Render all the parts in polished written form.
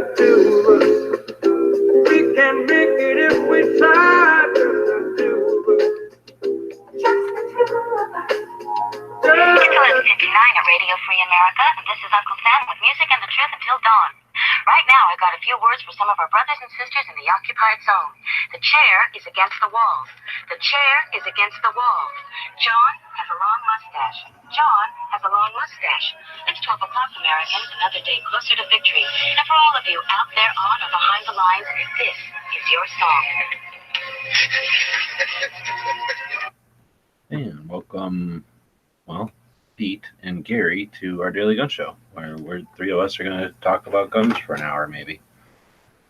We can make it if we try. It's 11:59 at Radio Free America, and this is Uncle Sam with music and the truth until dawn. Right now, I got a few words for some of our brothers and sisters in the occupied zone. The chair is against the wall. The chair is against the wall. John has a long mustache. John has a long mustache. It's 12 o'clock, Americans, another day closer to victory. And for all of you out there on or behind the lines, this is your song. And welcome, Pete and Gary to our daily gun show, where we're three of us are going to talk about guns for an hour, maybe.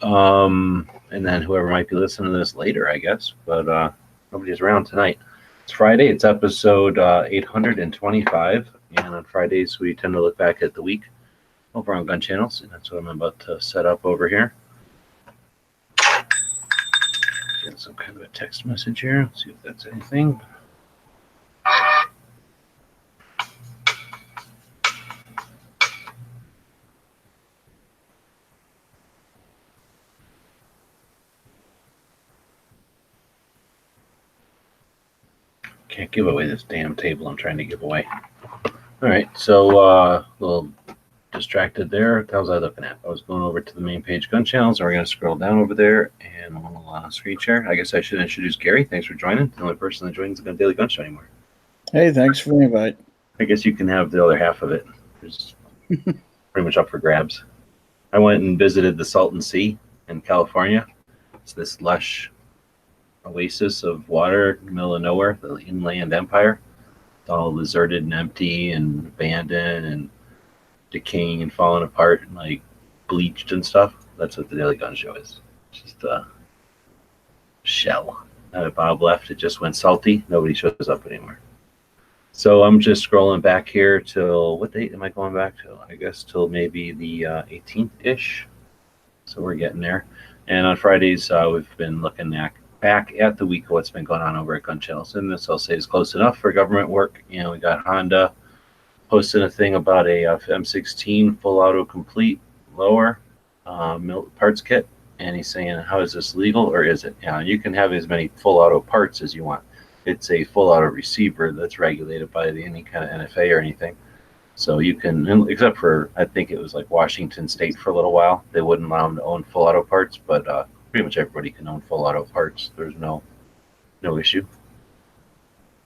And then whoever might be listening to this later, I guess. But nobody's around tonight. It's Friday. It's episode 825. And on Fridays, we tend to look back at the week over on GunChannels. And that's what I'm about to set up over here. Get some kind of a text message here. Let's see if that's anything. Can't give away this damn table I'm trying to give away. All right, so a little distracted there. What was I looking at? I was going over to the main page GunChannels, and we're going to scroll down over there and we'll screen share. I guess I should introduce Gary. Thanks for joining. The only person that joins the Daily Gun Show anymore. Hey, thanks for the invite. I guess you can have the other half of it. It's pretty much up for grabs. I went and visited the Salton Sea in California. It's this lush oasis of water in the middle of nowhere, the inland empire. It's all deserted and empty and abandoned and decaying and falling apart and like bleached and stuff. That's what the Daily Gun Show is. It's just a shell. Now that Bob left, it just went salty. Nobody shows up anymore. So I'm just scrolling back here till, what date am I going back to? I guess till maybe the 18th-ish. So we're getting there. And on Fridays, we've been looking back at the week of what's been going on over at GunChannels. And this, I'll say, is close enough for government work. You know, we got Honda posting a thing about a M16 full auto complete lower parts kit. And he's saying, how is this legal or is it? Yeah, you can have as many full auto parts as you want. It's a full auto receiver that's regulated by any kind of NFA or anything. So you can, except for, I think it was like Washington State for a little while, they wouldn't allow them to own full auto parts, but pretty much everybody can own full auto parts. There's no issue.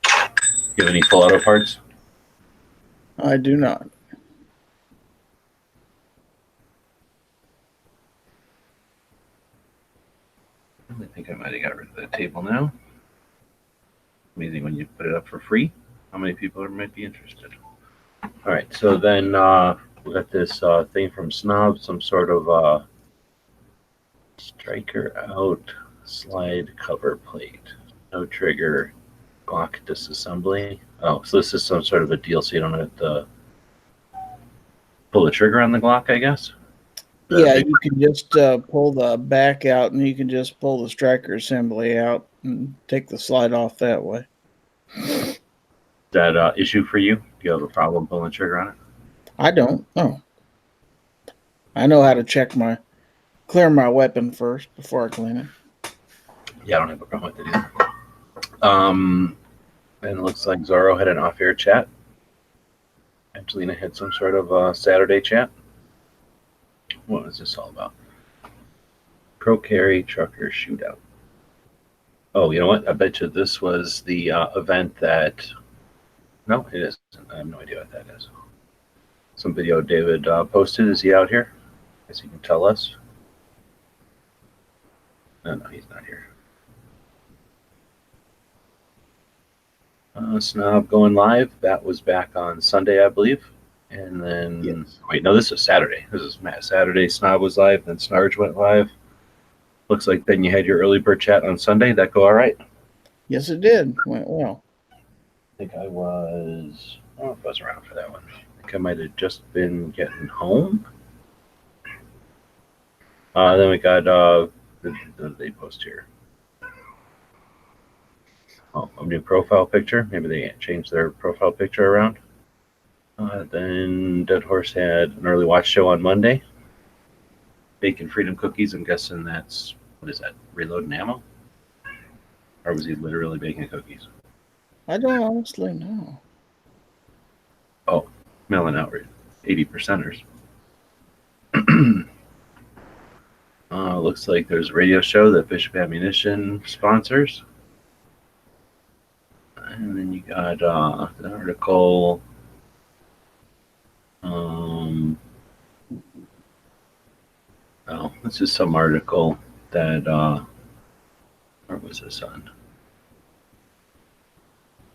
You have any full auto parts? I do not. I think I might have got rid of that table now. Amazing when you put it up for free, how many people might be interested. All right, so then we got this thing from Snob, some sort of striker out slide cover plate, no trigger, Glock disassembly. Oh, so this is some sort of a deal, so you don't have to pull the trigger on the Glock, I guess. Yeah, you can just pull the back out, and you can just pull the striker assembly out and take the slide off that way. Is that issue for you? Do you have a problem pulling the trigger on it? I don't. No. I know how to clear my weapon first before I clean it. Yeah, I don't have a problem with it either. And it looks like Zorro had an off-air chat. Angelina had some sort of Saturday chat. What was this all about? Pro carry trucker shootout. Oh, you know what? I bet you this was the event that... No, it isn't. I have no idea what that is. Some video David posted. Is he out here? I guess he can tell us. No, he's not here. Snob going live. That was back on Sunday, I believe. And then, yes. Wait, no, this is Saturday. This is Saturday. Snob was live. Then Snarge went live. Looks like then you had your early bird chat on Sunday. That go all right? Yes, it did. Went well. I think I was... I don't know if I was around for that one. I think I might have just been getting home. Then we got... what did they post here? Oh, a new profile picture. Maybe they changed their profile picture around. Then Dead Horse had an early watch show on Monday. baking freedom cookies. I'm guessing that's, what is that, reloading ammo? Or was he literally baking cookies? I don't honestly know. Oh, mailing out 80%ers. Looks like there's a radio show that Bishop Ammunition sponsors. And then you got the article. Oh, this is some article that, where was this on?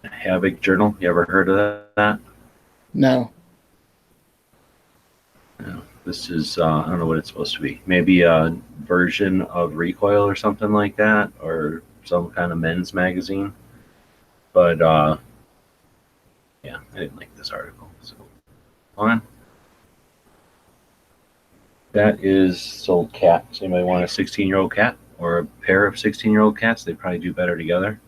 Havoc Journal. You ever heard of that? No. No. This is, I don't know what it's supposed to be. Maybe a version of Recoil or something like that, or some kind of men's magazine. But, yeah, I didn't like this article. So, on. That is sold cat. Does anybody want a 16-year-old cat or a pair of 16-year-old cats? They probably do better together.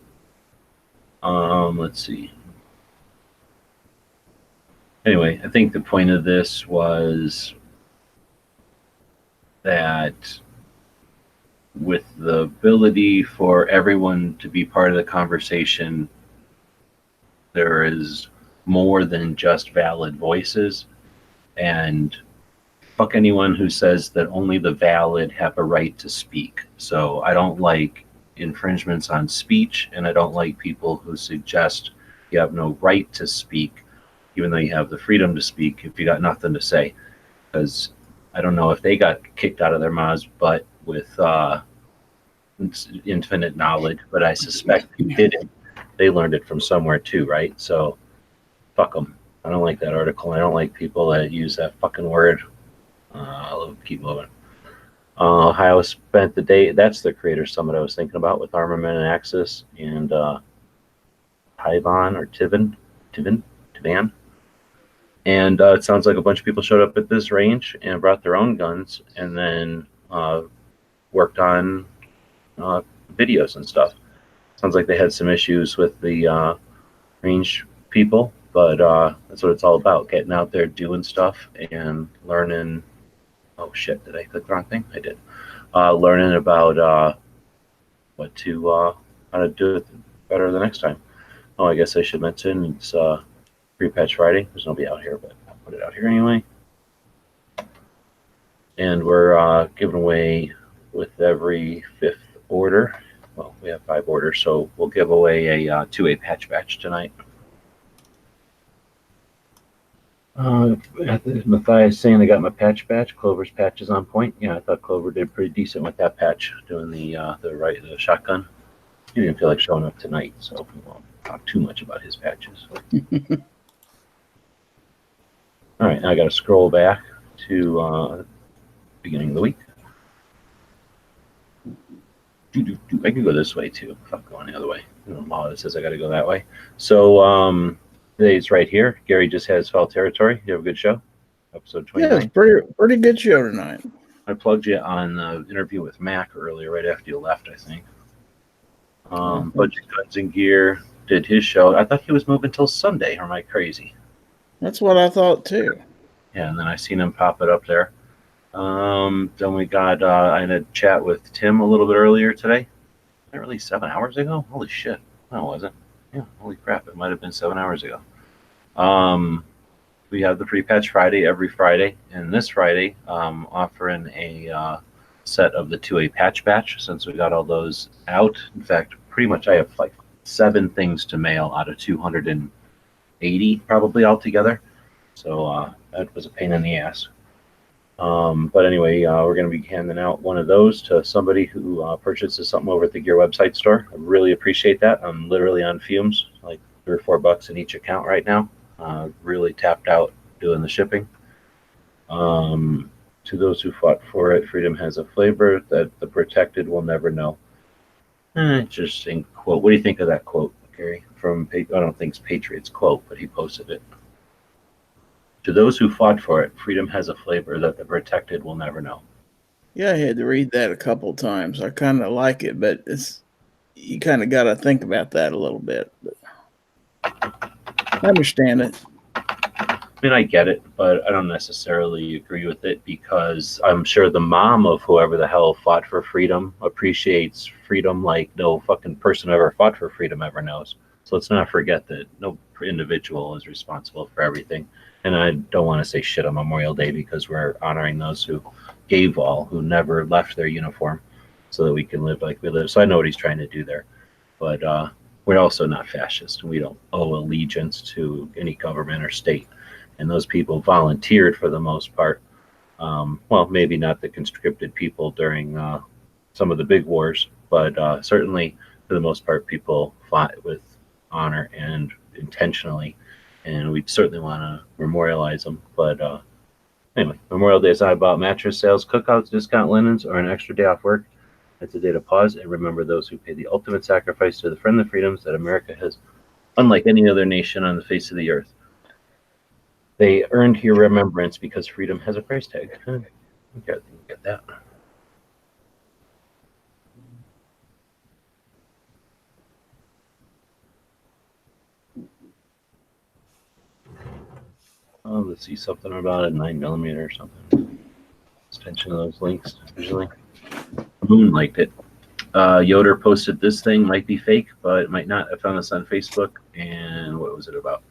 Let's see. Anyway, I think the point of this was that with the ability for everyone to be part of the conversation, there is more than just valid voices, and fuck anyone who says that only the valid have a right to speak. So I don't like infringements on speech, and I don't like people who suggest you have no right to speak, even though you have the freedom to speak if you got nothing to say. Because I don't know if they got kicked out of their mom's butt with infinite knowledge, but I suspect who did it, they learned it from somewhere too, right? So fuck them. I don't like that article. I don't like people that use that fucking word. I'll keep moving. Ohio spent the day. That's the Creator Summit I was thinking about with Armament and Axis and Tivan or Tivan. And it sounds like a bunch of people showed up at this range and brought their own guns, and then worked on videos and stuff. Sounds like they had some issues with the range people, but that's what it's all about: getting out there, doing stuff, and learning. Oh shit! Did I click the wrong thing? I did. Learning about how to do it better the next time. Oh, I guess I should mention it's Free Patch Friday. There's nobody out here, but I'll put it out here anyway. And we're giving away with every 5th order. Well, we have 5 orders, so we'll give away a 2A patch batch tonight. Matthias saying they got my patch batch. Clover's patch is on point. Yeah, I thought Clover did pretty decent with that patch, doing the shotgun. He didn't feel like showing up tonight, so we won't talk too much about his patches. All right, now I got to scroll back to beginning of the week. I can go this way too. Fuck going the other way. There's no law that says I got to go that way. So today's right here. Gary just has Foul Territory. You have a good show? Episode 29. Yeah, it's pretty good show tonight. I plugged you on the interview with Mac earlier, right after you left, I think. Bunch of Guns and Gear did his show. I thought he was moving till Sunday. Or am I crazy? That's what I thought too. Yeah, and then I seen him pop it up there. Then we got, I had a chat with Tim a little bit earlier today. Not really 7 hours ago? Holy shit. No, it wasn't. Yeah, holy crap. It might have been 7 hours ago. We have the Free Patch Friday every Friday. And this Friday, offering a set of the 2A patch batch since we got all those out. In fact, pretty much I have like 7 things to mail out of 280 probably altogether. So that was a pain in the ass. But anyway, we're going to be handing out one of those to somebody who purchases something over at the Gear website store. I really appreciate that. I'm literally on fumes, like $3 or $4 in each account right now. Really tapped out doing the shipping. To those who fought for it, freedom has a flavor that the protected will never know. Interesting quote. What do you think of that quote, Gary? I don't think it's Patriot's quote, but he posted it. To those who fought for it, freedom has a flavor that the protected will never know. Yeah, I had to read that a couple times. I kind of like it, but you kind of got to think about that a little bit. But I understand it. I mean, I get it, but I don't necessarily agree with it because I'm sure the mom of whoever the hell fought for freedom appreciates freedom like no fucking person who ever fought for freedom ever knows. So let's not forget that no individual is responsible for everything. And I don't want to say shit on Memorial Day because we're honoring those who gave all, who never left their uniform so that we can live like we live. So I know what he's trying to do there. But we're also not fascist. We don't owe allegiance to any government or state. And those people volunteered for the most part. Well, maybe not the conscripted people during some of the big wars, but certainly for the most part, people fought with honor and intentionally. And we certainly want to memorialize them. But anyway, Memorial Day is not about mattress sales, cookouts, discount linens, or an extra day off work. It's a day to pause and remember those who paid the ultimate sacrifice to defend the freedoms that America has, unlike any other nation on the face of the earth. They earned your remembrance because freedom has a price tag. You get that. Oh, let's see something about a 9mm or something. Extension of those links usually. Moon liked it. Yoder posted this thing, might be fake, but it might not. I found this on Facebook, and what was it about?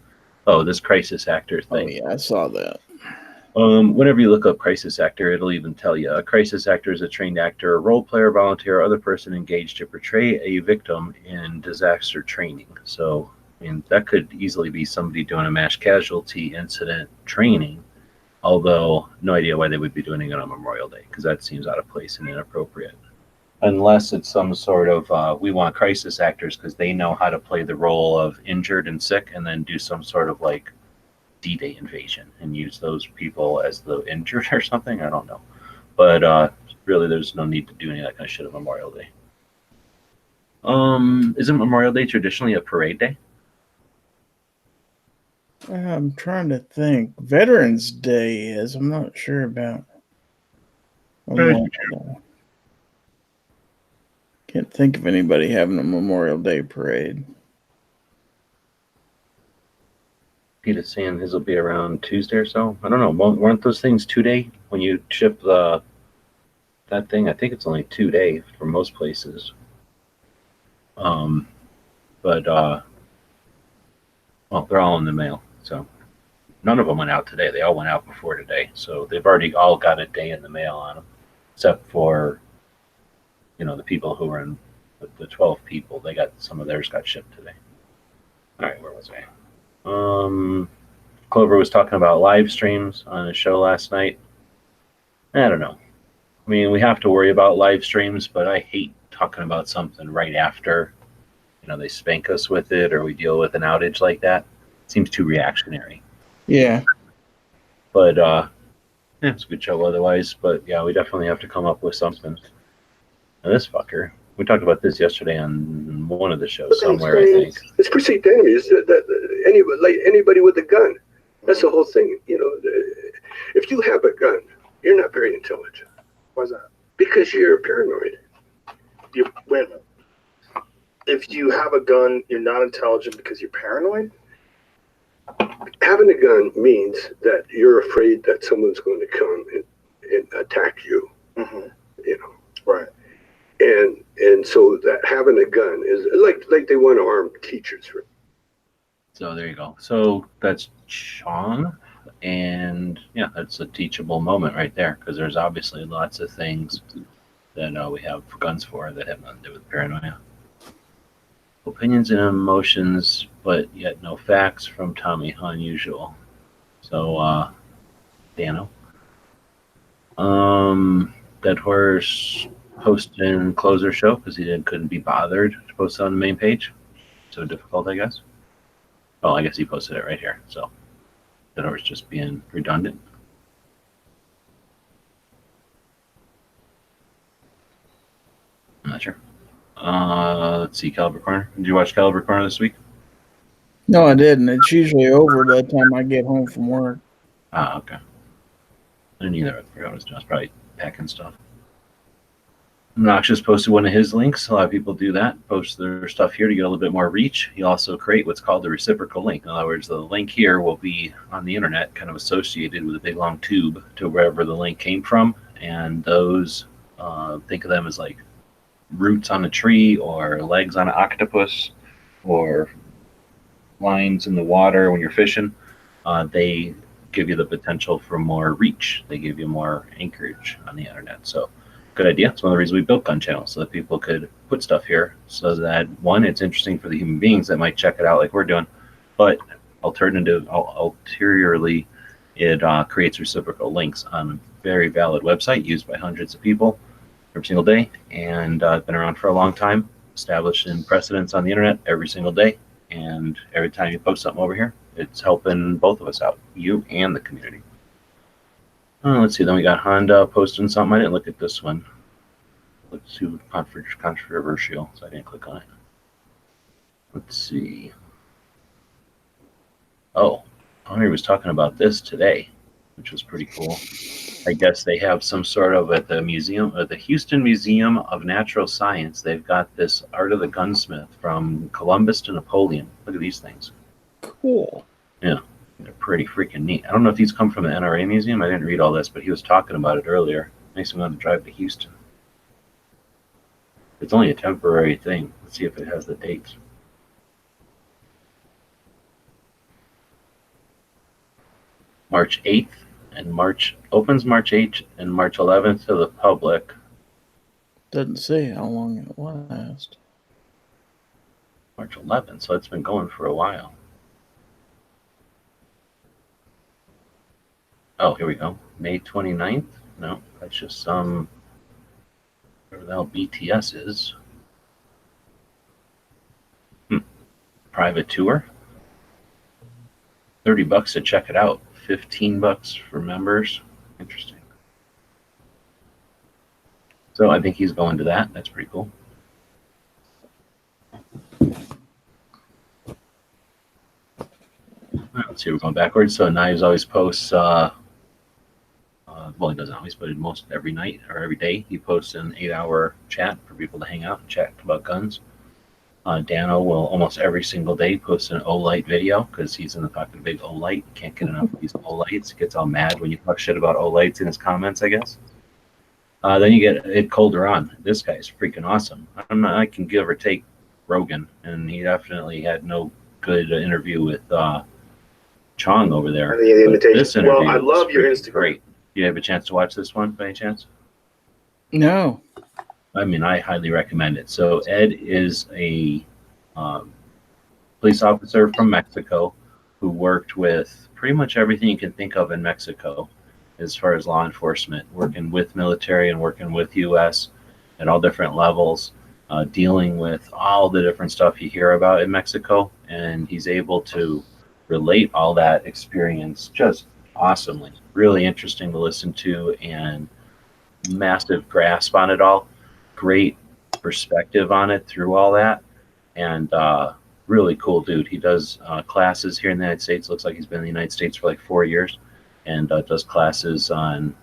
Oh, this crisis actor thing. Oh, yeah, I saw that. Whenever you look up crisis actor, it'll even tell you a crisis actor is a trained actor, a role player, volunteer, or other person engaged to portray a victim in disaster training. So, I mean, that could easily be somebody doing a mass casualty incident training, although no idea why they would be doing it on Memorial Day, because that seems out of place and inappropriate. Unless it's some sort of, we want crisis actors because they know how to play the role of injured and sick and then do some sort of like D-Day invasion and use those people as the injured or something. I don't know. But really, there's no need to do any of that kind of shit on Memorial Day. Isn't Memorial Day traditionally a parade day? I'm trying to think. Veterans Day is. I'm not sure about. Can't think of anybody having a Memorial Day parade. Pete is saying his will be around Tuesday or so. I don't know. Weren't those things 2-day when you ship that thing? I think it's only 2-day for most places. But well, they're all in the mail. So none of them went out today. They all went out before today. So they've already all got a day in the mail on them, except for, the people who were in the 12 people. They got some of theirs got shipped today. All right, where was I? Clover was talking about live streams on his show last night. I don't know. I mean, we have to worry about live streams, but I hate talking about something right after, they spank us with it or we deal with an outage like that. It seems too reactionary. Yeah. But it's a good show otherwise. But yeah, we definitely have to come up with something. And this fucker, we talked about this yesterday on one of the shows somewhere, I think. It's perceived enemies. Anybody with a gun. That's the whole thing. If you have a gun, you're not very intelligent. Why's that? Because you're paranoid. Wait a minute. If you have a gun, you're not intelligent because you're paranoid? Having a gun means that you're afraid that someone's going to come and attack you. Mm-hmm. Right. And so that having a gun is like they want to arm teachers. So there you go. So that's Sean, and yeah, that's a teachable moment right there because there's obviously lots of things that we have guns for that have nothing to do with paranoia. Opinions and emotions, but yet no facts from Tommy Unusual. So Dano. Dead Horse posting closer show because he couldn't be bothered to post it on the main page. So difficult, I guess. Well, I guess he posted it right here. So Dead Horse just being redundant. I'm not sure. Let's see, Caliber Corner. Did you watch Caliber Corner this week? No, I didn't. It's usually over by the time I get home from work. Okay. I didn't either. I forgot what I was doing. I was probably packing stuff. Noxious posted one of his links. A lot of people do that, post their stuff here to get a little bit more reach. You also create what's called the reciprocal link. In other words, the link here will be on the internet, kind of associated with a big long tube to wherever the link came from. And those, think of them as like roots on a tree or legs on an octopus or lines in the water when you're fishing. They give you the potential for more reach. They give you more anchorage on the internet. So good idea. It's one of the reasons we built GunChannels, so that people could put stuff here so that, one, it's interesting for the human beings that might check it out like we're doing, but ulteriorly, it creates reciprocal links on a very valid website used by hundreds of people every single day, and been around for a long time, established in precedence on the internet every single day. And every time you post something over here, it's helping both of us out, you and the community. Let's see, then we got Honda posting something. I didn't look at this one. Looks too controversial, so I didn't click on it. Let's see. Oh, Henry was talking about this today, which was pretty cool. I guess they have some sort of, at the museum, at the Houston Museum of Natural Science, they've got this Art of the Gunsmith from Columbus to Napoleon. Look at these things. Cool. Yeah. They're pretty freaking neat. I don't know if these come from the NRA museum. I didn't read all this, but he was talking about it earlier. Makes me want to drive to Houston. It's only a temporary thing. Let's see if it has the dates. March 8th and opens March 8th and March 11th to the public. Doesn't say how long it lasts. March 11th, so it's been going for a while. Oh, here we go. May 29th? No, that's just some, whatever the hell BTS is. Private tour. $30 to check it out. $15 for members. Interesting. So I think he's going to that. That's pretty cool. All right, let's see. We're going backwards. So Knives always posts. Well, he doesn't always, but most every night or every day he posts an 8-hour chat for people to hang out and chat about guns. Dano will almost every single day post an Olight video because he's in the pocket of big Olight. Can't get enough of these Olights. He gets all mad when you talk shit about Olights in his comments, I guess. Then you get Ed Calderon. This guy's freaking awesome. I can give or take Rogan, and he definitely had no good interview with Chong over there. The invitation. This interview, well, I love your Instagram. Great. Do you have a chance to watch this one by any chance? No. I mean, I highly recommend it. So Ed is a police officer from Mexico who worked with pretty much everything you can think of in Mexico as far as law enforcement, working with military and working with U.S. at all different levels, dealing with all the different stuff you hear about in Mexico. And he's able to relate all that experience just awesomely. Really interesting to listen to and massive grasp on it all. Great perspective on it through all that, and really cool dude. He does classes here in the United States. Looks like he's been in the United States for like 4 years, and does classes on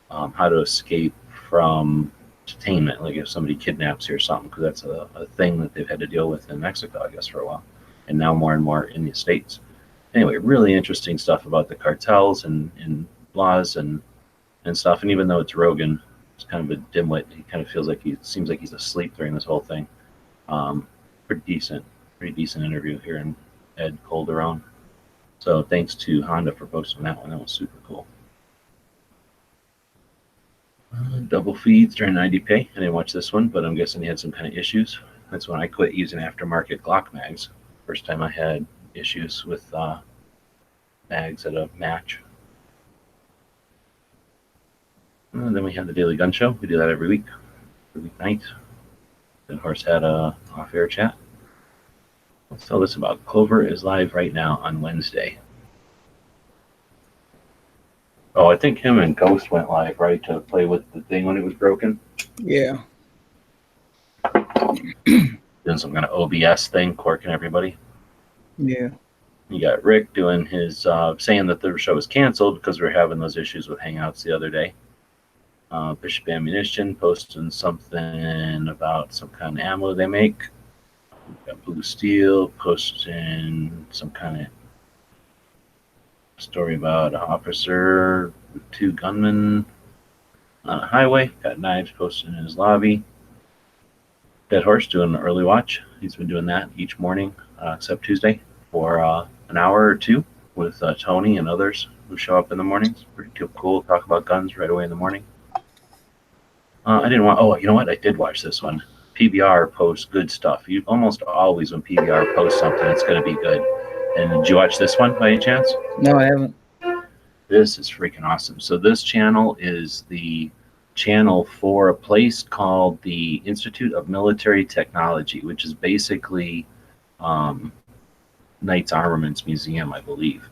how to escape from detainment, like if somebody kidnaps you or something, because that's a thing that they've had to deal with in Mexico, I guess, for a while, and now more and more in the States. Anyway, really interesting stuff about the cartels and laws and stuff. And even though it's Rogan, it's kind of a dimwit. He kind of seems like he's asleep during this whole thing. Pretty decent interview here in Ed Calderon. So thanks to Honda for posting that one. That was super cool. Double feeds during IDPA. I didn't watch this one, but I'm guessing he had some kind of issues. That's when I quit using aftermarket Glock mags. First time I had issues with mags at a match. And then we have the Daily Gun Show. We do that every weeknight. Then Horse had a off-air chat. Let's tell this about Clover is live right now on Wednesday. Oh, I think him and Ghost went live, right, to play with the thing when it was broken? Yeah. Doing some kind of OBS thing, corking everybody. Yeah. You got Rick doing his saying that the show was canceled because we were having those issues with Hangouts the other day. Bishop Ammunition posting something about some kind of ammo they make. We've got Blue Steel posting some kind of story about an officer with 2 gunmen on a highway. Got Knives posted in his lobby. Dead Horse doing an early watch. He's been doing that each morning, except Tuesday, for an hour or 2 with Tony and others who show up in the mornings. Pretty cool. Talk about guns right away in the morning. I didn't want. Oh, you know what? I did watch this one. PBR posts good stuff. You almost always when PBR posts something, it's going to be good. And did you watch this one by any chance? No, I haven't. This is freaking awesome. So this channel is the channel for a place called the Institute of Military Technology, which is basically Knight's Armaments Museum, I believe.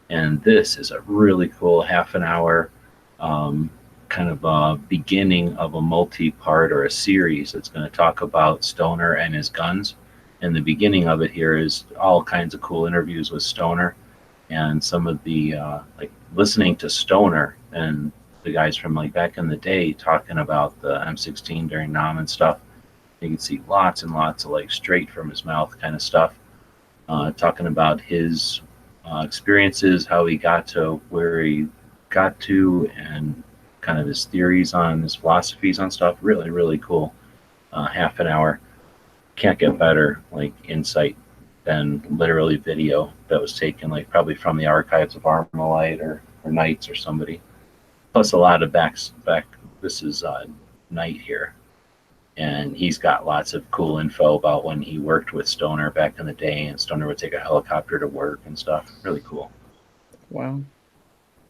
And this is a really cool half an hour kind of a beginning of a multi-part or a series that's going to talk about Stoner and his guns. And the beginning of it here is all kinds of cool interviews with Stoner and some of the like listening to Stoner and the guys from like back in the day talking about the M16 during Nam and stuff. You can see lots and lots of like straight from his mouth kind of stuff, talking about his experiences, how he got to where he got to, and kind of his theories on his philosophies on stuff. Really, really cool. Half an hour. Can't get better like insight than literally video that was taken like probably from the archives of Armalite or Knights or somebody. Plus a lot of back. This is Knight here. And he's got lots of cool info about when he worked with Stoner back in the day, and Stoner would take a helicopter to work and stuff. Really cool. Wow.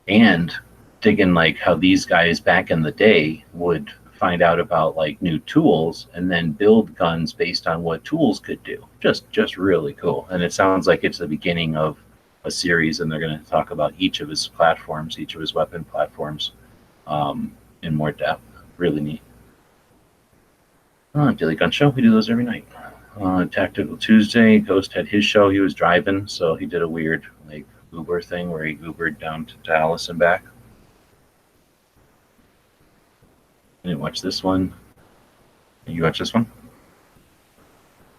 And digging like how these guys back in the day would find out about like new tools and then build guns based on what tools could do. Just really cool. And it sounds like it's the beginning of a series, and they're going to talk about each of his platforms, each of his weapon platforms, in more depth. Really neat. Daily Gun Show, we do those every night. Tactical Tuesday, Ghost had his show. He was driving, so he did a weird like Uber thing where he Ubered down to Dallas and back. I didn't watch this one. You watch this one?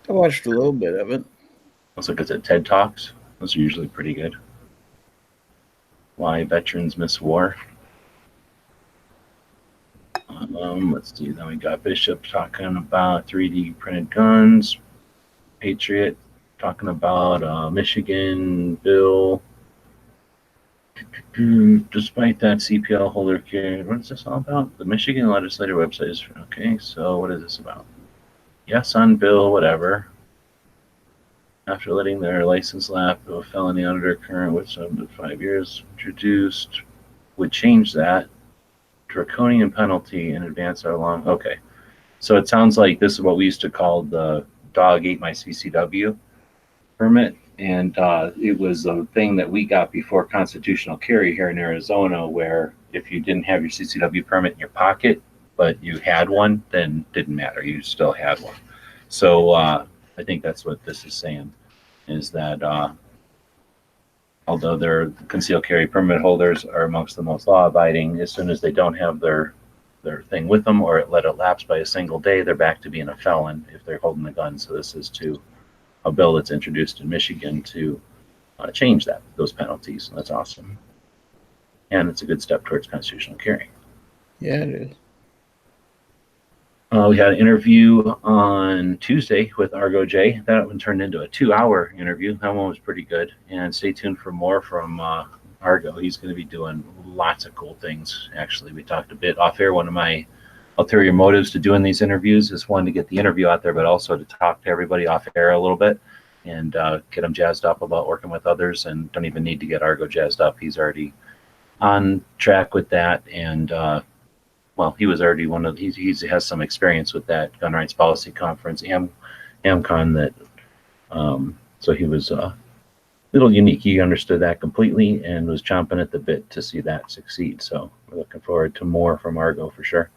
I watched a little bit of it. Looks like it's at TED Talks. Those are usually pretty good. Why veterans miss war. Let's see. Then we got Bishop talking about 3D printed guns. Patriot talking about Michigan bill. Despite that, CPL holder care. What is this all about? The Michigan legislative website is okay. So what is this about? Yes on bill, whatever. After letting their license lapse, a felony under current with up to 5 years introduced would change that. Draconian penalty in advance are long. Okay, so it sounds like this is what we used to call the dog ate my CCW permit, and it was a thing that we got before constitutional carry here in Arizona, where if you didn't have your CCW permit in your pocket, but you had one, then didn't matter. You still had one. So I think that's what this is saying, is that although their concealed carry permit holders are amongst the most law-abiding, as soon as they don't have their thing with them or let it lapse by a single day, they're back to being a felon if they're holding the gun. So this is to a bill that's introduced in Michigan to change those penalties. That's awesome. And it's a good step towards constitutional carry. Yeah, it is. We had an interview on Tuesday with Argo J. That one turned into a 2-hour interview. That one was pretty good. And stay tuned for more from Argo. He's going to be doing lots of cool things. Actually, we talked a bit off air. One of my ulterior motives to doing these interviews is one, to get the interview out there, but also to talk to everybody off air a little bit and get them jazzed up about working with others. And don't even need to get Argo jazzed up. He's already on track with that. And well, he was already he has some experience with that gun rights policy conference, AmCon, that so he was a little unique. He understood that completely and was chomping at the bit to see that succeed. So we're looking forward to more from Argo for sure.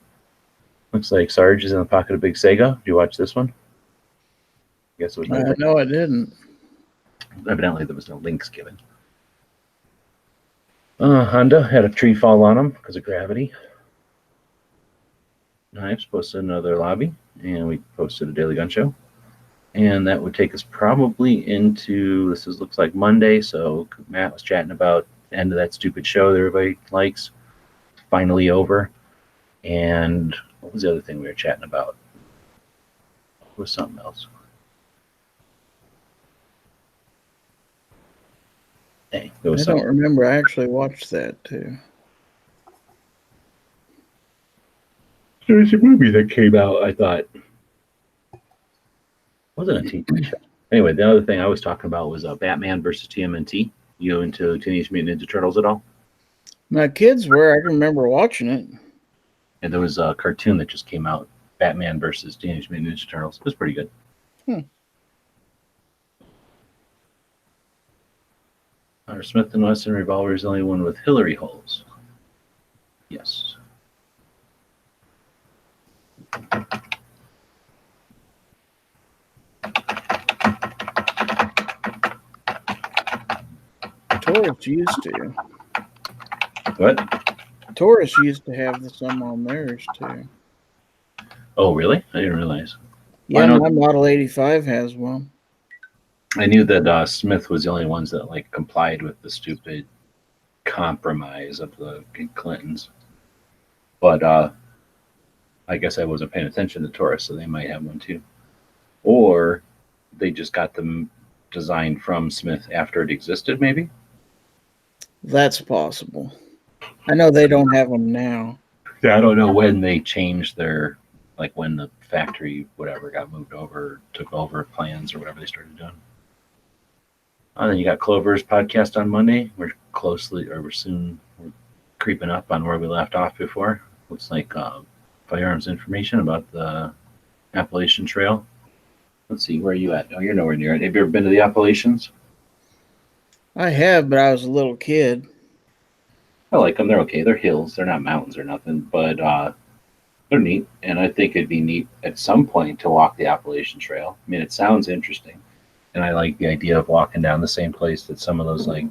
Looks like Sarge is in the pocket of Big Sega. Did you watch this one? I guess it was No, I didn't. Evidently there was no links given. Honda had a tree fall on him because of gravity. Knives posted another lobby, and we posted a daily gun show. And that would take us probably into, looks like Monday. So Matt was chatting about the end of that stupid show that everybody likes. Finally over. And what was the other thing we were chatting about? What was something else? Hey, there was I don't remember. I actually watched that too. There was a movie that came out, I thought. Wasn't a TV show. Anyway, the other thing I was talking about was Batman versus TMNT. You into Teenage Mutant Ninja Turtles at all? My kids were. I can remember watching it. And there was a cartoon that just came out, Batman versus Teenage Mutant Ninja Turtles. It was pretty good. Our Smith & Wesson revolver is the only one with Hillary holes. Yes. Taurus used to. What? Taurus used to have some on theirs too. Oh, really? I didn't realize. Yeah, my Model 85 has one. I knew that Smith was the only ones that like complied with the stupid compromise of the Clintons. But I guess I wasn't paying attention to Taurus, so they might have one too. Or they just got them designed from Smith after it existed, maybe? That's possible. I know they don't have them now. Yeah, I don't know when they changed their, like when the factory, whatever, got moved over, took over plans or whatever they started doing. And then you got Clover's podcast on Monday. We're creeping up on where we left off before. Looks like firearms information about the Appalachian Trail. Let's see, where are you at? Oh, you're nowhere near it. Have you ever been to the Appalachians? I have, but I was a little kid. I like them. They're okay. They're hills. They're not mountains or nothing, but they're neat. And I think it'd be neat at some point to walk the Appalachian Trail. I mean, it sounds interesting. And I like the idea of walking down the same place that some of those like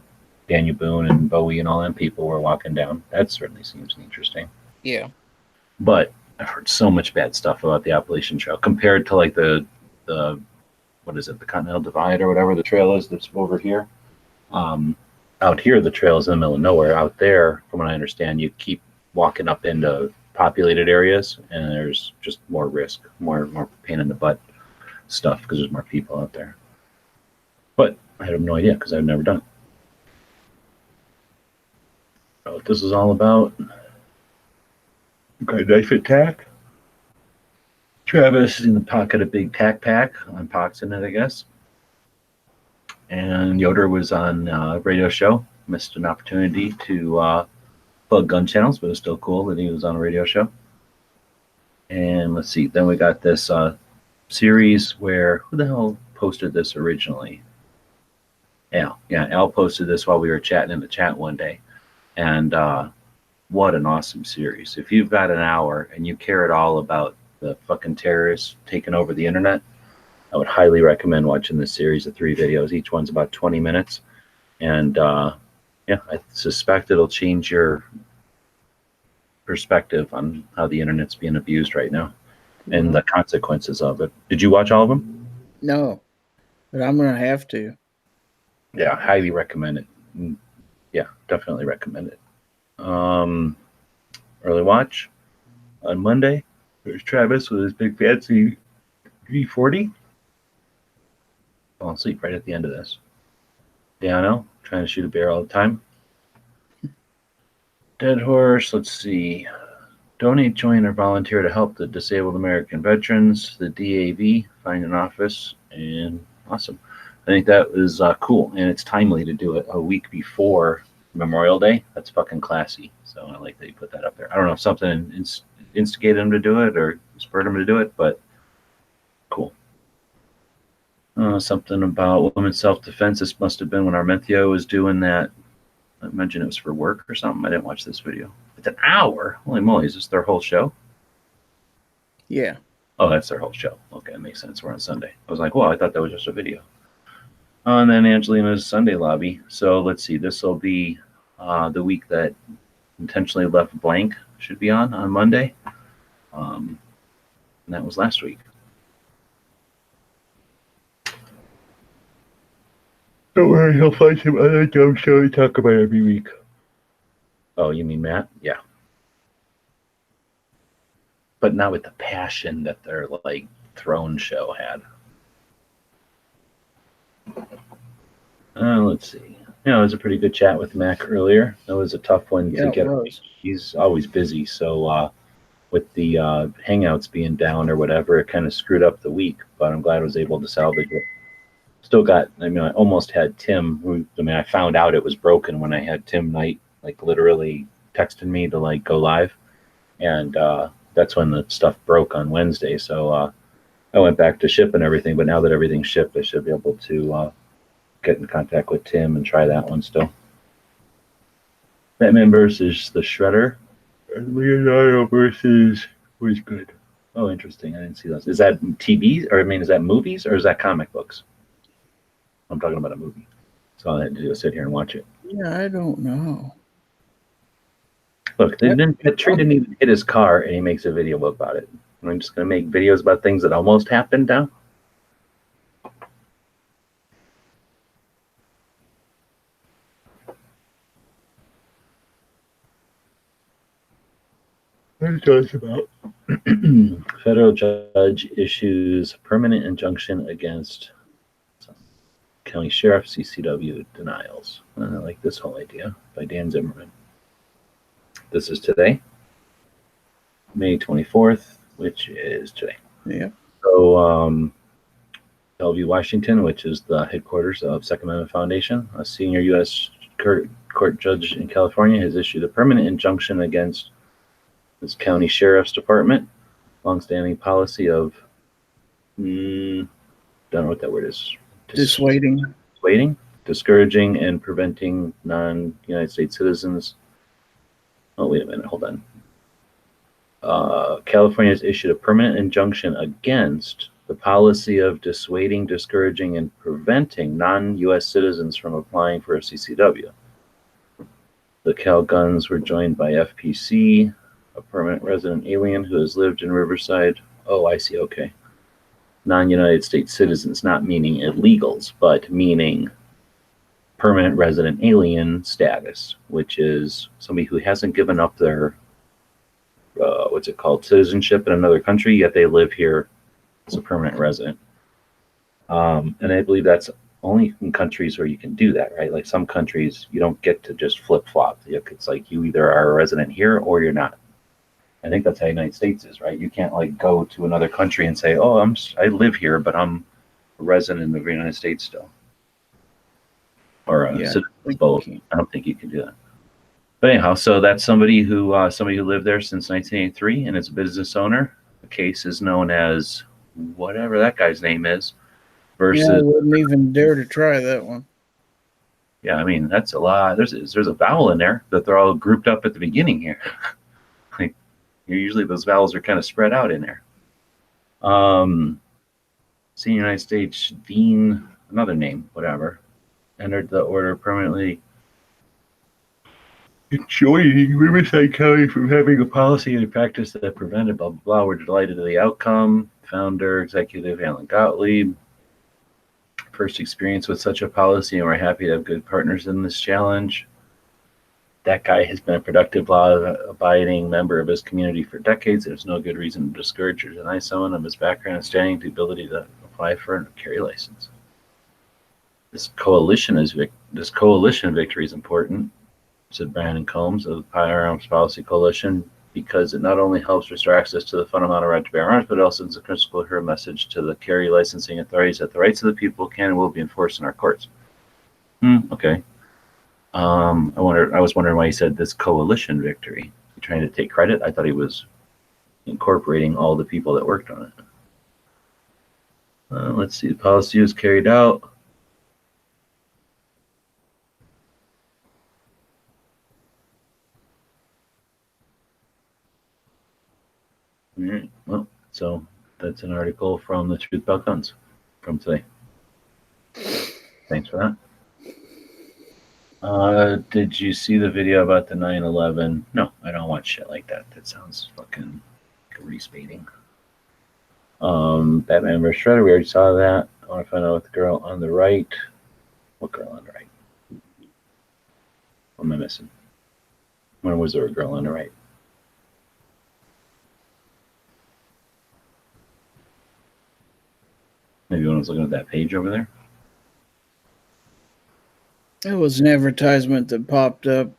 Daniel Boone and Bowie and all them people were walking down. That certainly seems interesting. Yeah. But I've heard so much bad stuff about the Appalachian Trail compared to like the what is it, the Continental Divide or whatever the trail is that's over here. Out here, the trail is in the middle of nowhere. Out there, from what I understand, you keep walking up into populated areas, and there's just more risk, more pain in the butt stuff because there's more people out there. But I have no idea because I've never done it. So what this is all about. Okay, knife attack. Travis in the pocket a big tack pack, unboxing it, I guess. And Yoder was on a radio show. Missed an opportunity to plug GunChannels, but it was still cool that he was on a radio show. And let's see, then we got this series where, who the hell posted this originally? Al. Yeah, Al posted this while we were chatting in the chat one day. And what an awesome series. If you've got an hour and you care at all about the fucking terrorists taking over the internet, I would highly recommend watching this series of 3 videos. Each one's about 20 minutes. And yeah, I suspect it'll change your perspective on how the internet's being abused right now and the consequences of it. Did you watch all of them? No, but I'm going to have to. Yeah, highly recommend it. Yeah, definitely recommend it. Early watch on Monday. There's Travis with his big fancy G40. Fall asleep right at the end of this. Dano, trying to shoot a bear all the time. Dead Horse, let's see. Donate, join, or volunteer to help the disabled American veterans. The DAV, find an office, and awesome. I think that was cool, and it's timely to do it a week before Memorial Day. That's fucking classy. So I like that you put that up there. I don't know if something instigated him to do it or spurred him to do it, but cool. Something about women's self-defense. This must have been when Armenthio was doing that. I mentioned it was for work or something. I didn't watch this video. It's an hour. Holy moly, is this their whole show? Yeah. Oh, that's their whole show. Okay, that makes sense. We're on Sunday. I was like, well, I thought that was just a video. And then Angelina's Sunday lobby. So let's see. This will be the week that intentionally left blank should be on Monday. And that was last week. Don't worry, he'll find some other dumb show to talk about every week. Oh, you mean Matt? Yeah. But not with the passion that their like throne show had. Let's see. It was a pretty good chat with Mac earlier. That was a tough one to get. He's always busy, so with the Hangouts being down or whatever, it kind of screwed up the week. But I'm glad I was able to salvage it. Still got. I almost had Tim. I found out it was broken when I had Tim Knight like literally texting me to like go live, and that's when the stuff broke on Wednesday. So I went back to ship and everything. But now that everything's shipped, I should be able to get in contact with Tim and try that one still. Batman versus the Shredder. Leonardo versus was good. Oh, interesting. I didn't see those. Is that TV? Or is that movies or is that comic books? I'm talking about a movie. So all I had to do was sit here and watch it. Yeah, I don't know. Look, Trey didn't even hit his car and he makes a video about it. And I'm just going to make videos about things that almost happened now. What it talks about. Federal judge issues permanent injunction against county sheriff CCW denials. I like this whole idea by Dan Zimmerman. This is today, May 24th, which is today. Yeah. So Bellevue, Washington, which is the headquarters of Second Amendment Foundation, a senior U.S. court judge in California has issued a permanent injunction against this county sheriff's department, longstanding policy of, don't know what that word is. Dissuading, discouraging, and preventing non-United States citizens. Oh, wait a minute, hold on. California has issued a permanent injunction against the policy of dissuading, discouraging, and preventing non-U.S. citizens from applying for a CCW. The Cal Guns were joined by FPC, a permanent resident alien who has lived in Riverside. Oh, I see, okay. Non-United States citizens, not meaning illegals, but meaning permanent resident alien status, which is somebody who hasn't given up their, citizenship in another country, yet they live here as a permanent resident. And I believe that's only in countries where you can do that, right? Like some countries, you don't get to just flip-flop. It's like you either are a resident here or you're not. I think that's how the United States is, right? You can't like go to another country and say, "Oh, I live here, but I'm a resident of the United States still," or a citizen both. I don't think you can do that. But anyhow, so that's somebody who lived there since 1983 and is a business owner. The case is known as whatever that guy's name is. Versus, I wouldn't even dare to try that one. Yeah, I mean that's a lot. There's a vowel in there that they're all grouped up at the beginning here. Like usually those vowels are kind of spread out in there. Senior United States Dean, another name, whatever, entered the order permanently enjoining Riverside County from having a policy and a practice that prevented blah, blah, blah. We're delighted with the outcome. Founder, executive Alan Gottlieb. First experience with such a policy, and we're happy to have good partners in this challenge. That guy has been a productive, law-abiding member of his community for decades. There's no good reason to discourage or deny someone of his background and standing, the ability to apply for a carry license. This coalition victory is important, said Brandon Combs of the Firearms Policy Coalition, because it not only helps restore access to the fundamental right to bear arms, but also sends a critical her message to the carry licensing authorities that the rights of the people can and will be enforced in our courts. Okay. I was wondering why he said this coalition victory. He trying to take credit? I thought he was incorporating all the people that worked on it. Let's see. The policy was carried out. All right. Well, so that's an article from the Truth About Guns from today. Thanks for that. Did you see the video about the 9/11? No, I don't watch shit like that. That sounds fucking respading. Batman vs. Shredder, we already saw that. I want to find out what the girl on the right. What girl on the right? What am I missing? When was there a girl on the right? Maybe when I was looking at that page over there. It was an advertisement that popped up.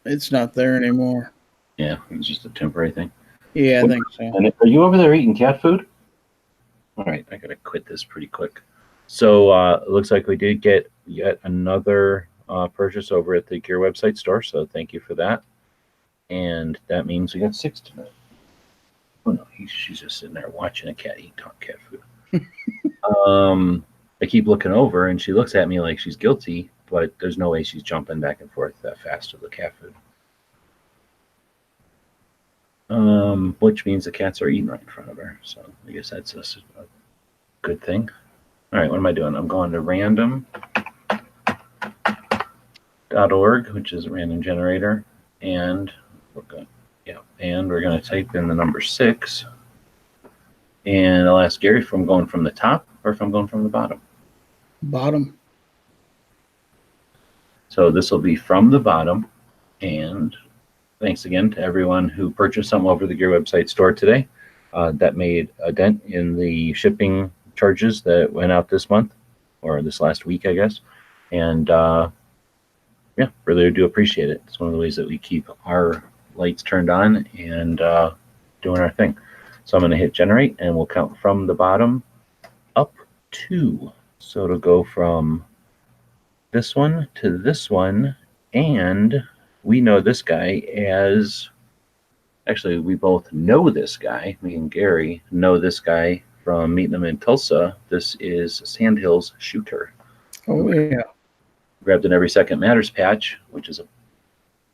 It's not there anymore. Yeah, it was just a temporary thing. Yeah, I think so. And are you over there eating cat food? All right, I gotta quit this pretty quick. So it looks like we did get yet another purchase over at the Gear website store. So thank you for that. And that means we got 6 tonight. Oh no, she's just sitting there watching a cat eat cat food. I keep looking over, and she looks at me like she's guilty, but there's no way she's jumping back and forth that fast with the cat food. Which means the cats are eating right in front of her. So I guess that's a good thing. All right, what am I doing? I'm going to random.org, which is a random generator, and we're going, and we're going to type in the number 6. And I'll ask Gary if I'm going from the top or if I'm going from the bottom. Bottom. So this will be from the bottom. And thanks again to everyone who purchased something over the Gear website store today. That made a dent in the shipping charges that went out this month, or this last week, I guess. And yeah, really do appreciate it. It's one of the ways that we keep our lights turned on and doing our thing. So I'm going to hit generate, and we'll count from the bottom up 2. So it'll go from this one to this one, and we know this guy as, actually, we both know this guy. Me and Gary know this guy from meeting him in Tulsa. This is Sandhill's Shooter. Oh, yeah. Grabbed an Every Second Matters patch, which is a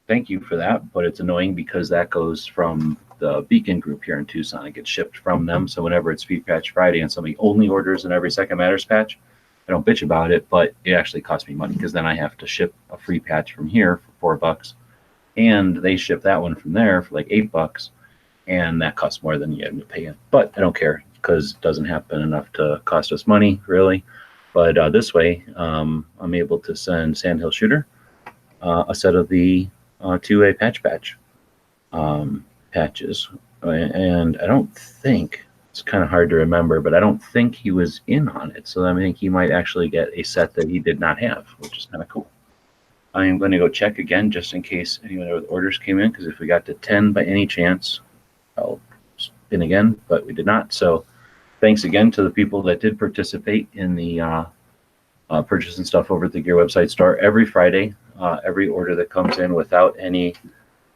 thank you for that, but it's annoying because that goes from the Beacon group here in Tucson. It gets shipped from them. So whenever it's Speed Patch Friday and somebody only orders an Every Second Matters patch, I don't bitch about it, but it actually costs me money because then I have to ship a free patch from here for $4, and they ship that one from there for like $8, and that costs more than you have to pay it. But I don't care because it doesn't happen enough to cost us money, really. But this way, I'm able to send Sandhill Shooter a set of the 2A patch patches, and I don't think, it's kind of hard to remember, but I don't think he was in on it. So I think he might actually get a set that he did not have, which is kind of cool. I am going to go check again just in case anyone with orders came in, because if we got to 10 by any chance, I'll spin again, but we did not. So thanks again to the people that did participate in the purchasing stuff over at the Gear website store. Every Friday, every order that comes in without any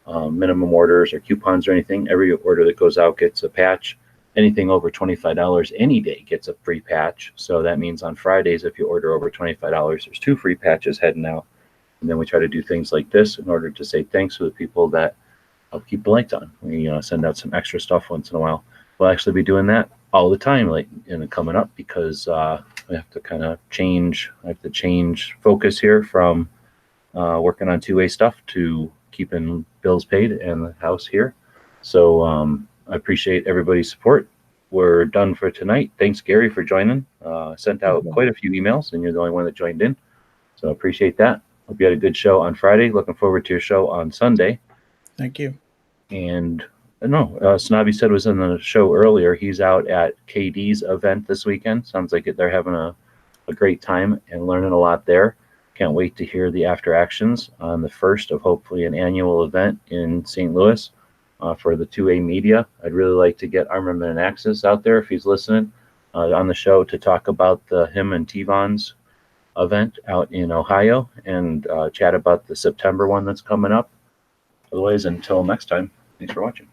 minimum orders or coupons or anything, every order that goes out gets a patch. Anything over $25 any day gets a free patch. So that means on Fridays, if you order over $25, there's 2 free patches heading out. And then we try to do things like this in order to say thanks to the people that help keep the lights on. We send out some extra stuff once in a while. We'll actually be doing that all the time, like coming up, because we have to kind of change. I have to change focus here from working on 2A stuff to keeping bills paid and the house here. So I appreciate everybody's support. We're done for tonight. Thanks, Gary, for joining. Sent out quite a few emails, and you're the only one that joined in. So I appreciate that. Hope you had a good show on Friday. Looking forward to your show on Sunday. Thank you. And Snobby said was in the show earlier. He's out at KD's event this weekend. Sounds like they're having a great time and learning a lot there. Can't wait to hear the after actions on the first of hopefully an annual event in St. Louis for the 2A media. I'd really like to get Armament and Axis out there if he's listening on the show to talk about him and T-Von's event out in Ohio and chat about the September one that's coming up. Otherwise, until next time, thanks for watching.